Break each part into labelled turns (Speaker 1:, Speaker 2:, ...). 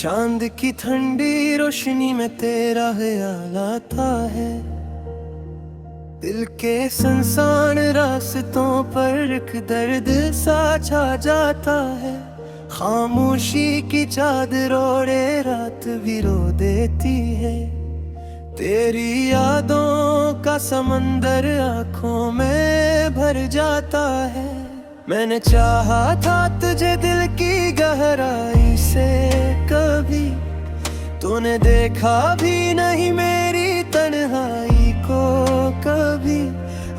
Speaker 1: चांद की ठंडी रोशनी में तेरा ख्याल आता है। दिल के सुनसान रास्तों पर एक दर्द सा छा जाता है। खामोशी की चादर ओढ़े रात भी रो देती है। तेरी यादों का समंदर आंखों में भर जाता है। मैंने चाहा था तुझे दिल की गहराई से, कभी तूने देखा भी नहीं मेरी तन्हाई को कभी।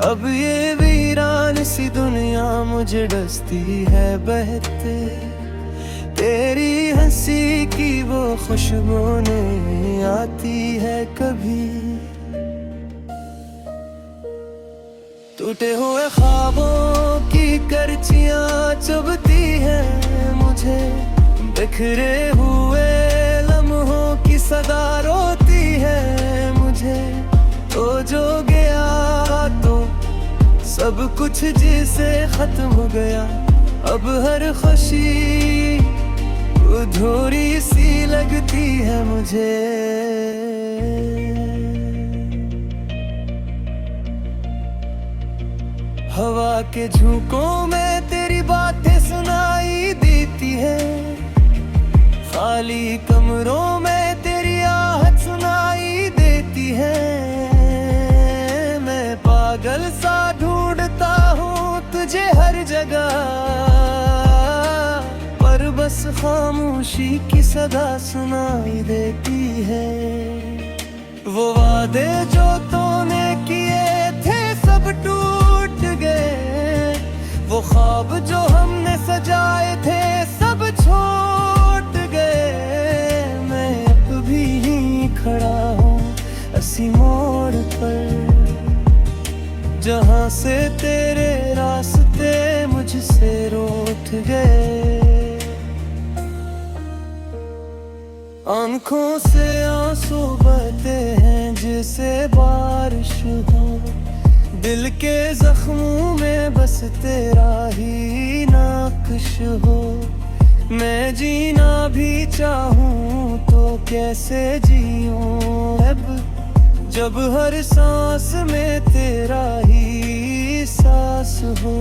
Speaker 1: अब ये वीरान सी दुनिया मुझे डसती है बहते, तेरी हंसी की वो खुशबू नहीं आती है कभी। टूटे हुए ख्वाबों की करचियां चुभती हैं मुझे, बिखरे हुए लम्हों की सदा रोती है मुझे। तो जो गया तो सब कुछ जिसे खत्म हो गया, अब हर खुशी अधूरी सी लगती है मुझे। हवा के झोंकों में तेरी बातें सुनाई देती है, खाली कमरों में तेरी आहट सुनाई देती है। मैं पागल सा ढूंढता हूँ तुझे हर जगह, पर बस खामोशी की सदा सुनाई देती है। वो वादे जो तूने किए थे सब टूट गए, वो ख्वाब जो हमने सजाए थे सब छूट गए। मैं अब भी खड़ा हूँ इसी मोड़ पर, जहाँ से तेरे रास्ते मुझसे रूठ गए। आंखों से आंसू बहते हैं जैसे बारिश हो, दिल के जख्मों में बस तेरा ही नाक़िश हो। मैं जीना भी चाहूँ तो कैसे जीऊँ अब, जब हर सांस में तेरा ही सांस हो।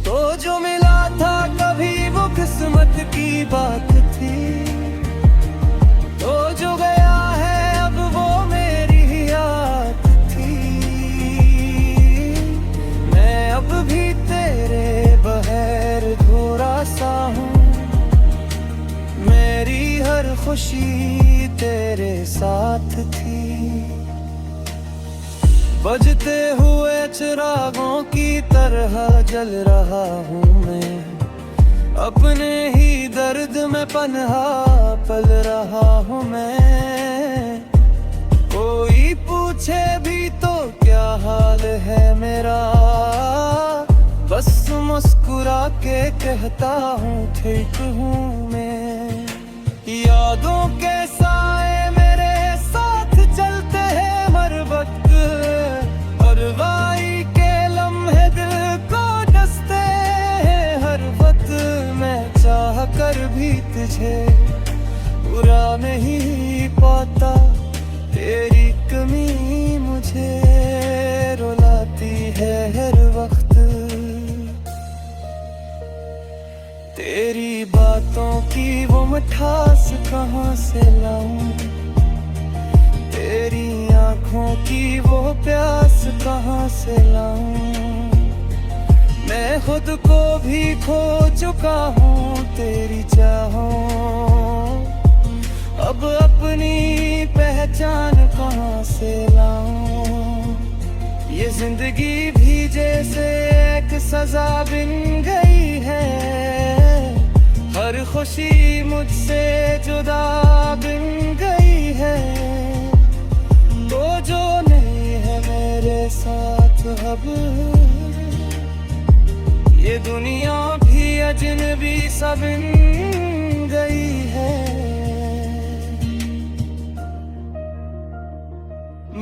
Speaker 1: तो जो मिला था कभी वो किस्मत की बात थी, तो जो गया है अब वो मेरी याद थी। मैं अब भी तेरे बगैर अधूरा सा हूँ, मेरी हर खुशी तेरे साथ थी। बजते हुए चिरागों की तरह जल रहा हूँ मैं, अपने ही दर्द में पनहा पल रहा हूँ मैं। कोई पूछे भी तो क्या हाल है मेरा, बस मुस्कुरा के कहता हूँ ठीक हूँ मैं। यादों के साए मेरे साथ चलते हैं हर वक्त, और वाई के लम्हे दिल को डसते हैं हर वक्त। मैं चाह कर भी तुझे बुरा नहीं पाता, तेरी कमी मुझे रुलाती है हर वक्त। तेरी बातों की वो मिठास कहाँ से लाऊं, तेरी आँखों की वो प्यास कहाँ से लाऊं। मैं खुद को भी खो चुका हूँ तेरी चाहों, अब अपनी पहचान कहाँ से लाऊं। ये जिंदगी भी जैसे एक सजा बिन गई है, हर खुशी मुझसे जुदा बिन गई है। तो जो नहीं है मेरे साथ अब, ये दुनिया भी अजनबी सा बिन गई है।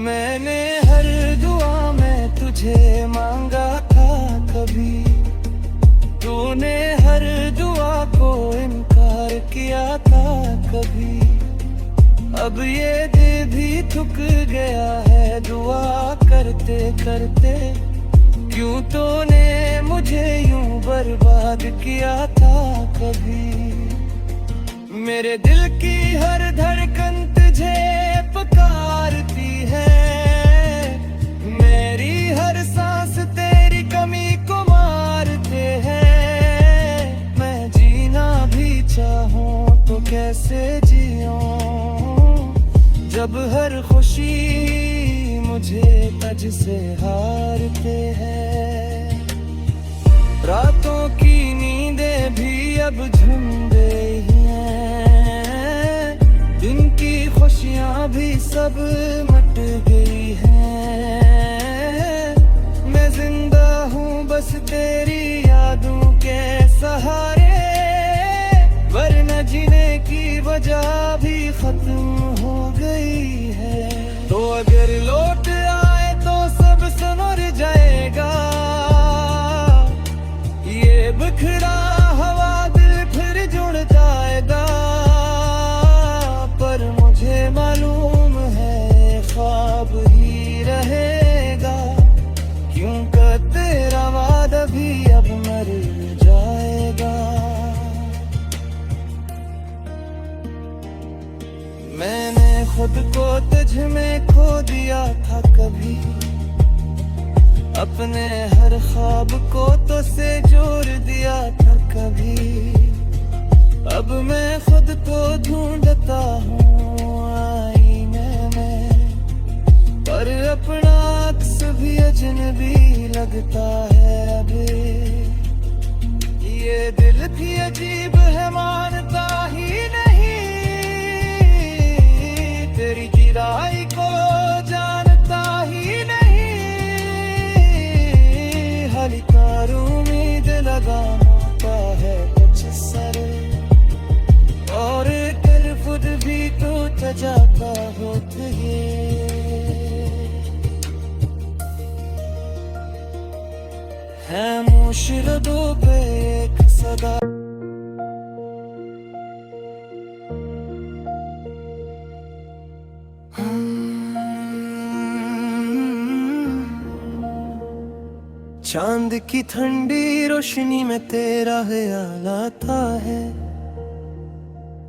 Speaker 1: मैंने हर दुआ में तुझे मांगा था कभी, तूने हर दुआ को इनकार किया था कभी। अब ये दिल भी थक गया है दुआ करते करते। क्यों तूने मुझे यूं बर्बाद किया था कभी। मेरे दिल की हर धड़कन तुझे पुकारती है। मेरी हर सांस तेरी कमी को मारते हैं। मैं जीना भी चाहूं तो कैसे जियूं, जब हर खुशी मुझे तज से हारते हैं। रातों की नींदें भी अब झुंडे ही हैं। दिन की खुशियां भी सब मट गई हैं। मैं जिंदा हूँ बस तेरी यादों के सहारे, वरना जीने की वजह भी खत्म हो गई है। तो अगर लौट आए तो सब संवर जाएगा। ये बिखरा हवा दिल फिर जुड़ जाएगा। पर मुझे मालूम है ख्वाब ही रहेगा, क्योंकि तेरा वादा भी अब मर जाएगा। मैंने खुद को तुझ में खो दिया था कभी। अपने हर ख्वाब को तो से जोड़ दिया था कभी। अब मैं खुद को ढूंढता हूँ आईने में, पर अपना अक्स भी अजनबी लगता है अभी। ये दिल भी अजीब है मानता ही नहीं, तेरी गिराई को जानता ही नहीं। हल्का उम्मीद लगाता है कुछ सर, और कर खुद भी तो जाता हो तुझे। है मुशरदों पे एक सदा। चांद की ठंडी रोशनी में तेरा ख्याल आता है।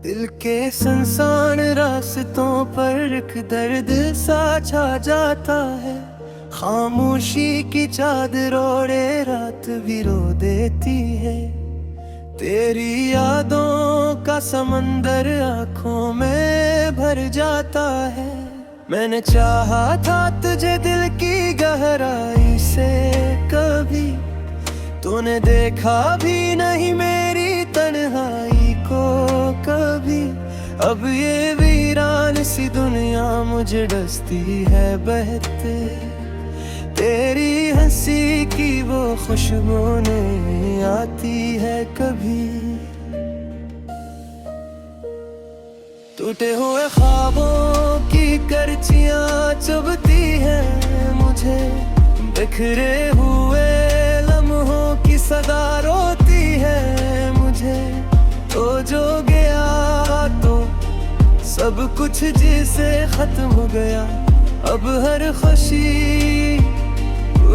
Speaker 1: दिल के सुनसान रास्तों पर एक दर्द सा छा जाता है। खामोशी की चादर ओढ़े रात भी रो देती है। तेरी यादों का समंदर आंखों में भर जाता है। मैंने चाहा था तुझे दिल की गहराई से कभी, तूने देखा भी नहीं मेरी तन्हाई को कभी। अब ये वीरान सी दुनिया मुझे डसती है बहते। तेरी हंसी की वो खुशबू नहीं आती है कभी। टूटे हुए ख्वाबों की करचियां चुभती हैं मुझे। बिखरे हुए लम्हों की सदा रोती है मुझे। तो जो गया तो सब कुछ जिसे खत्म हो गया। अब हर खुशी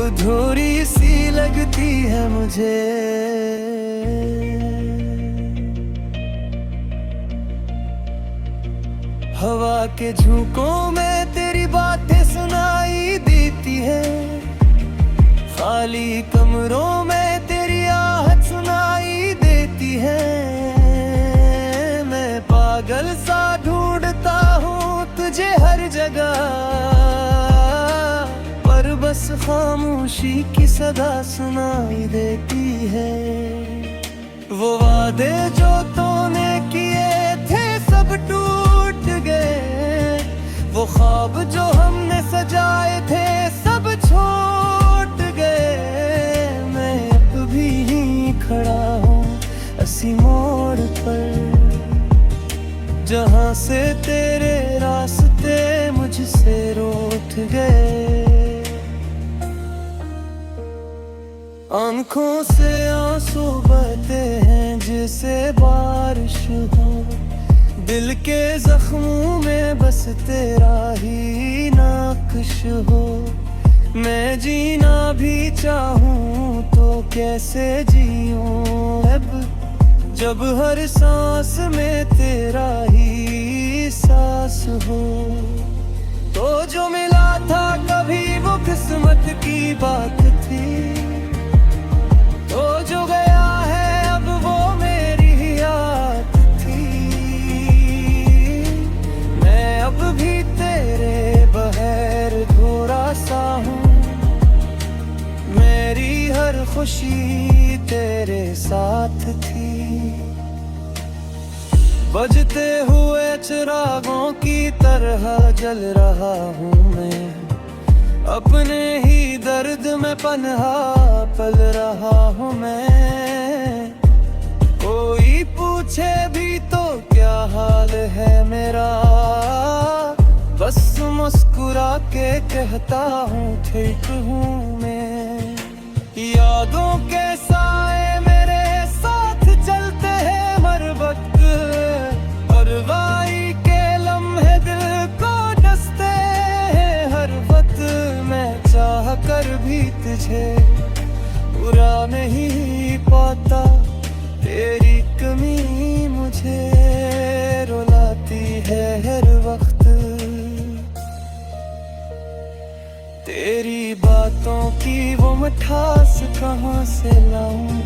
Speaker 1: अधूरी सी लगती है मुझे। हवा के झोंकों में तेरी बातें सुनाई देती है। खाली कमरों में तेरी आहट सुनाई देती है। मैं पागल सा ढूंढता हूँ तुझे हर जगह, पर बस खामोशी की सदा सुनाई देती है। वो वादे जो तूने किए थे सब टूट गए। वो ख्वाब जो हमने सजाए थे सब छूट गए। मैं अब भी ही खड़ा हूँ इसी मोड़ पर, जहाँ से तेरे रास्ते मुझसे रूठ गए। आंखों से आंसू बहते हैं जैसे बारिश हो। दिल के जख्मों में बस तेरा ही नाक़ुश हो। मैं जीना भी चाहूँ तो कैसे जीऊँ अब, जब हर सांस में तेरा ही सांस हो। तो जो मिला था कभी वो किस्मत की बात थी, तो जो गया है अब वो मेरी याद थी। मैं अब भी तेरे बगैर थोड़ा सा हूँ, मेरी हर खुशी तेरे साथ थी। बजते हुए चिरागों की तरह जल रहा हूँ मैं, अपने ही दर्द में पनहा पल रहा हूँ मैं। कोई पूछे भी तो क्या हाल है मेरा, बस मुस्कुरा के कहता हूँ ठीक हूँ मैं। यादों के साए मेरे साथ चलते हैं हर वक्त, परवाई के लम्हे दिल को डसते हैं हर वक्त। मैं चाह कर भी तुझे बुरा नहीं पाता, तेरी कमी मुझे रुलाती है हर वक्त। तेरी बातों की वो मिठास कहाँ से लाऊं,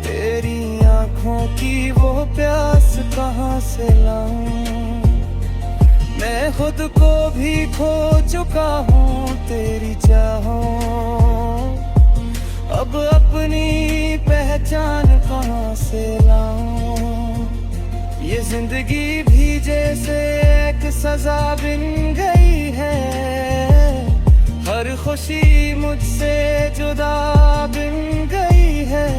Speaker 1: तेरी आँखों की वो प्यास कहाँ से लाऊं। मैं खुद को भी खो चुका हूँ तेरी चाहों, अब अपनी पहचान कहाँ से लाऊं। ये जिंदगी भी जैसे एक सजा बिन गई है, हर खुशी मुझसे जुदा बिन गई है।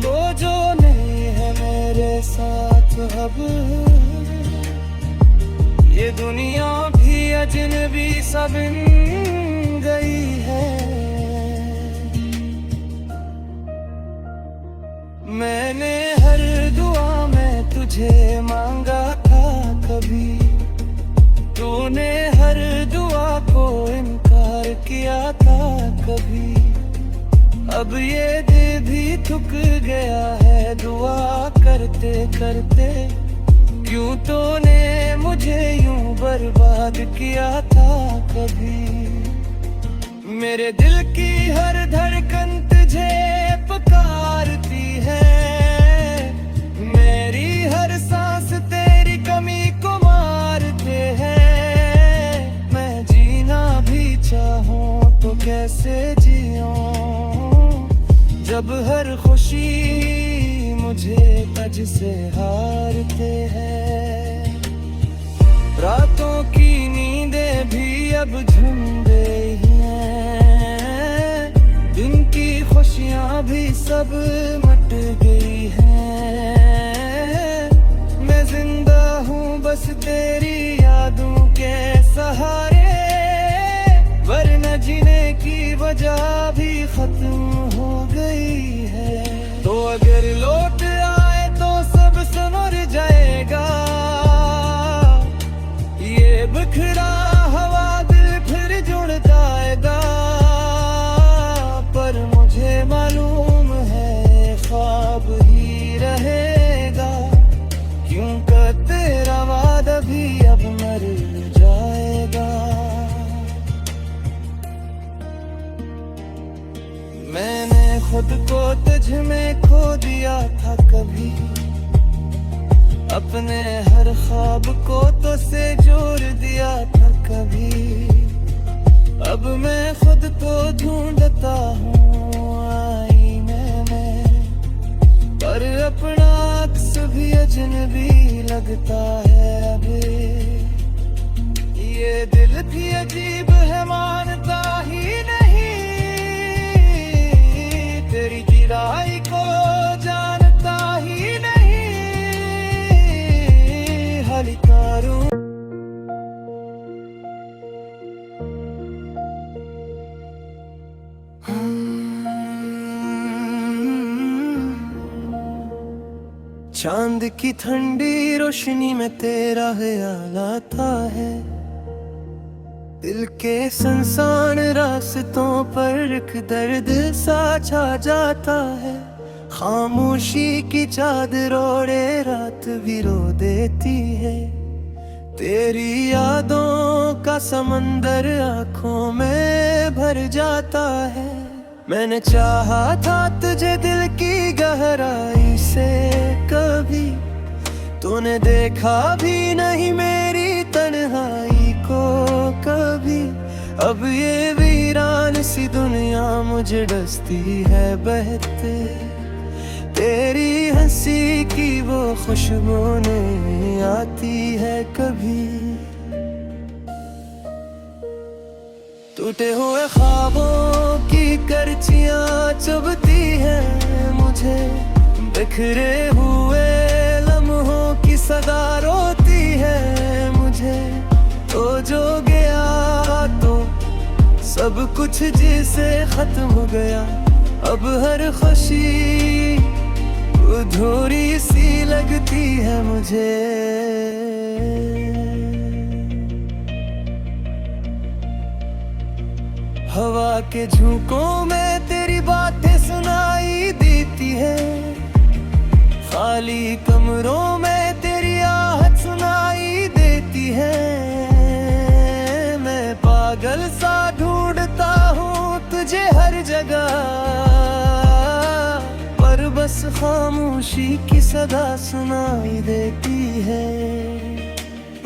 Speaker 1: तो जो नहीं है मेरे साथ अब, ये दुनिया भी अजनबी सा बिन गई है। मैंने हर दुआ में तुझे मांगा था कभी, तूने हर दुआ को इनकार किया था कभी। अब ये दिल भी थक गया है दुआ करते करते, क्यों तूने मुझे यूं बर्बाद किया था कभी। मेरे दिल की हर धड़कन तुझे पुकारती है, मेरी हर सांस तेरी कमी को मारते हैं। मैं जीना भी चाहूँ तो कैसे जीऊँ, जब हर खुशी मुझे तज से हारते हैं। रातों की नींदें भी अब झुंडे ही हैं, दिन की खुशियाँ भी सब मट गई हैं। मैं जिंदा हूँ बस तेरी यादों के सहारे, वरना जीने की वजह भी खत्म हो गई है। तो अगर लौट आए तो सब संवर जाएगा, ये बिखरा हवा दिल फिर जुड़ जाएगा। पर मुझे मालूम है ख्वाब ही रहेगा, क्योंकि तेरा वादा भी अब मर जाएगा। मैंने खुद को तुझ में खो दिया था कभी, अपने हर ख्वाब को तो से जोड़ दिया था कभी। अब मैं खुद को ढूंढता हूँ आईने में, पर अपना अक्स भी अजनबी लगता है अभी। ये दिल भी अजीब है मानता ही नहीं, तेरी गिराई को जानता ही नहीं। हलिकारू चांद की ठंडी रोशनी में तेरा ख्याल आता है। दिल के सुनसान रास्तों पर एक दर्द सा छा जाता है। खामोशी की चादर ओढ़े रात भी रो देती है। तेरी यादों का समंदर आंखों में भर जाता है। मैंने चाहा था तुझे दिल की गहराई से, कभी तूने देखा भी नहीं मेरी तन्हाई को कभी। अब ये वीरान सी दुनिया मुझे डसती है बहते, तेरी हंसी की वो खुशबू नहीं आती है कभी। टूटे हुए ख्वाबों की करचियां चुभती हैं मुझे, बिखरे हुए लम्हों की सदा रोती है मुझे। तो जो गया तो सब कुछ जिसे खत्म हो गया, अब हर खुशी अधूरी सी लगती है मुझे। हवा के झोंकों में तेरी बातें सुनाई देती है, खाली कमरों में तेरी आहट सुनाई देती है। मैं पागल सा ढूंढता हूँ तुझे हर जगह, पर बस खामोशी की सदा सुनाई देती है।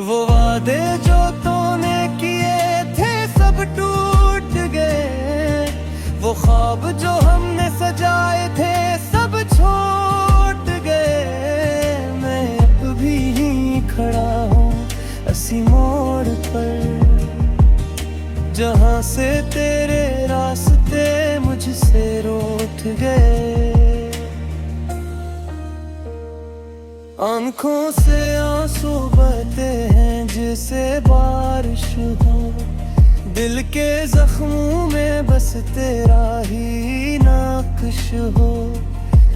Speaker 1: वो वादे जो तूने किए थे सब टूट गए, वो ख्वाब जो हमने सजाए थे सब छूट गए। मैं अब भी खड़ा हूँ इसी मोड़ पर, जहाँ से तेरे रास्ते मुझसे रूठ गए। आंखों से आंसू बहते हैं जैसे बारिश हो, दिल के जख्मों में बस तेरा ही नाक़िश हो।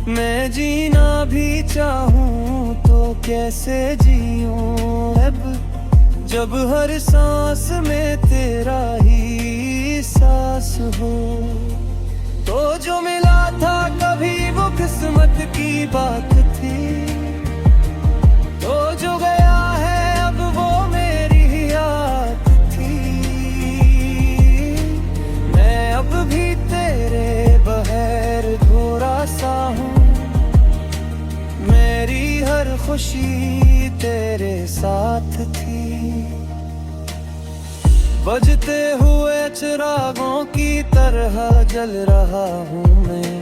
Speaker 1: मैं जीना भी चाहूँ तो कैसे जीऊँ अब, जब हर सांस में तेरा ही सांस हो। तो जो मिला था कभी वो किस्मत की बात थी, तो जो गया है अब वो मेरी याद थी। मैं अब भी तेरे बगैर थोड़ा सा हूँ, मेरी हर खुशी तेरे साथ थी। बजते हुए चिरागों की तरह जल रहा हूँ मैं,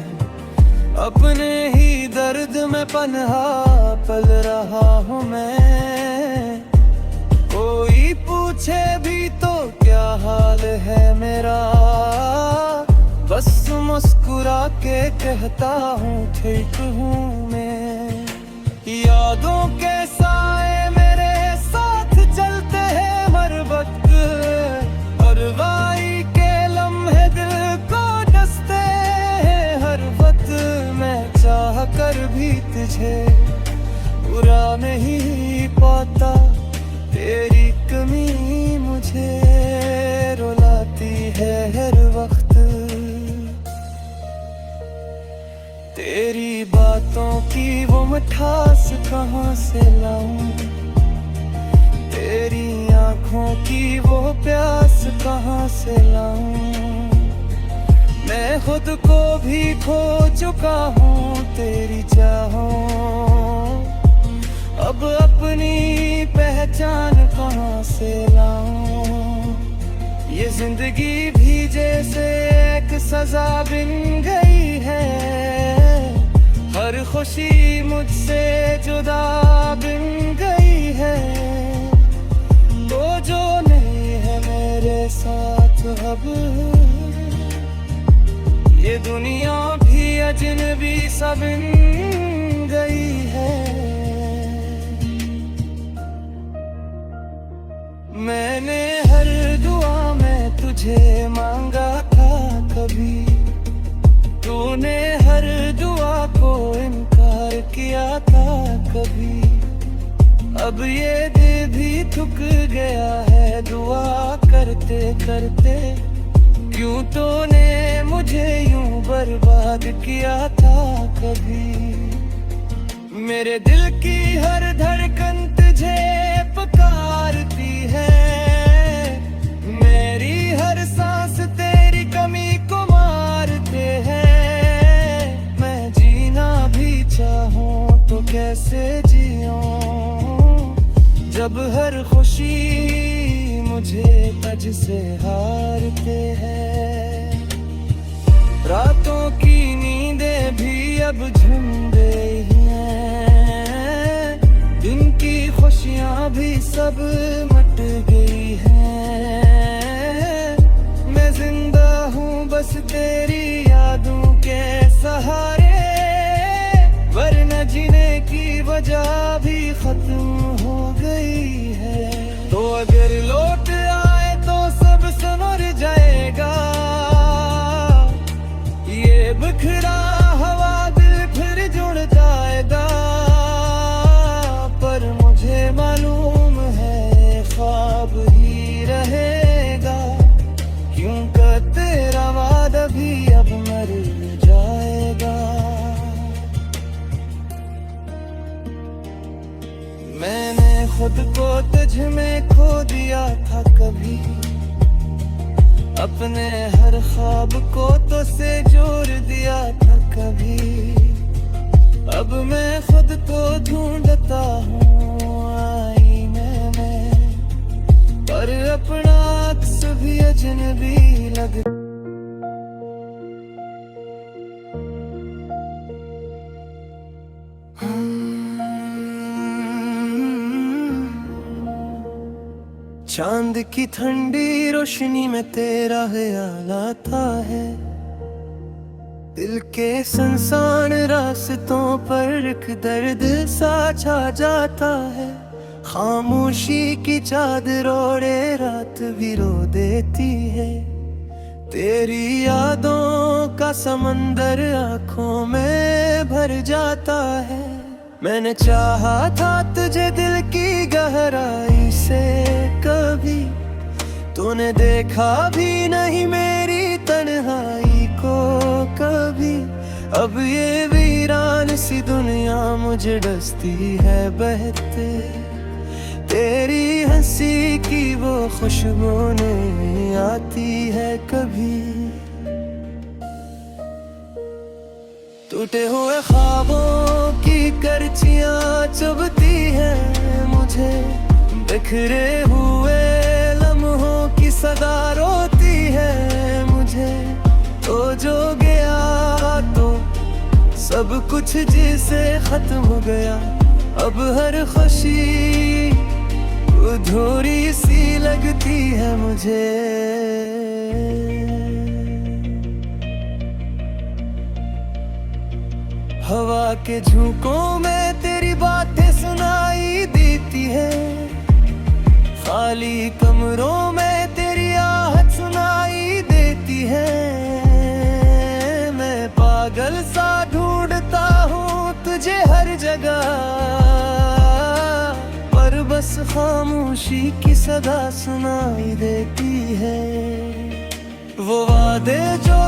Speaker 1: अपने ही दर्द में पनहा पल रहा हूँ मैं। कोई पूछे भी तो क्या हाल है मेरा, बस मुस्कुरा के कहता हूँ ठीक हूँ मैं। यादों के साए मेरे साथ चलते हैं हर वक्त, परवाई के लम्हे दिल को डसते हैं हर वक्त। मैं चाह कर भी तुझे बुरा नहीं पाता, तेरी कमी मुझे रुलाती है हर वक्त। तेरी बातों की वो मिठास कहाँ से लाऊं, तेरी आँखों की वो प्यास कहाँ से लाऊं। मैं खुद को भी खो चुका हूँ तेरी चाहों, अब अपनी पहचान कहाँ से लाऊं। ये जिंदगी भी जैसे एक सजा बिन गई है, हर खुशी मुझसे जुदा बिन गई है। तो जो नहीं है मेरे साथ अब, ये दुनिया भी अजनबी सा बिन गई है। मैंने हर दुआ में तुझे मांगा था कभी, तूने हर दुआ को इनकार किया। किया था कभी। अब ये दिल भी थक गया है दुआ करते करते। क्यों तूने मुझे यूं बर्बाद किया था कभी। मेरे दिल की हर धड़कन तुझे पुकारती है। मेरी हर सांस तेरी कमी को मारते हैं। मैं जीना भी चाहूं तो कैसे जीऊं, जब हर खुशी मुझे तज से हारते हैं। रातों की नींदें भी अब झुंड गई हैं। दिन की खुशियां भी सब मट गई हैं। मैं जिंदा हूँ बस तेरी यादों के सहारे, वरना जीने की वजह भी खत्म हो गई है। तो अगर लौट आए तो सब संवर जाएगा। ये बिखरा हवा दिल फिर जुड़ जाएगा। पर मुझे मालूम है ख्वाब ही रहेगा, क्योंकि तेरा वादा भी अब मर जाएगा। मैंने खुद को तुझ में खो दिया था कभी। अपने हर ख्वाब को तो से जोड़ दिया था कभी। अब मैं खुद को ढूंढता हूँ आईने में, पर अपना अक्स भी अजनबी लगता। चांद की ठंडी रोशनी में तेरा ख्याल आता है। दिल के सुनसान रास्तों पर एक दर्द सा छा जाता है। खामोशी की चादर ओढ़े रात भी रो देती है। तेरी यादों का समंदर आंखों में भर जाता है। मैंने चाहा था तुझे दिल की गहराई से कभी, तूने देखा भी नहीं मेरी तन्हाई को कभी। अब ये वीरान सी दुनिया मुझे डसती है बहते। तेरी हंसी की वो खुशबू नहीं आती है कभी। टूटे हुए ख्वाबों की करचियां चुभती हैं मुझे। बिखरे हुए लम्हों की सदा रोती है मुझे। तो जो गया तो सब कुछ जिसे खत्म हो गया। अब हर खुशी अधूरी सी लगती है मुझे। हवा के झोंकों में तेरी बातें सुनाई देती है। खाली कमरों में तेरी आहट सुनाई देती है। मैं पागल सा ढूंढता हूँ तुझे हर जगह, पर बस खामोशी की सदा सुनाई देती है। वो वादे जो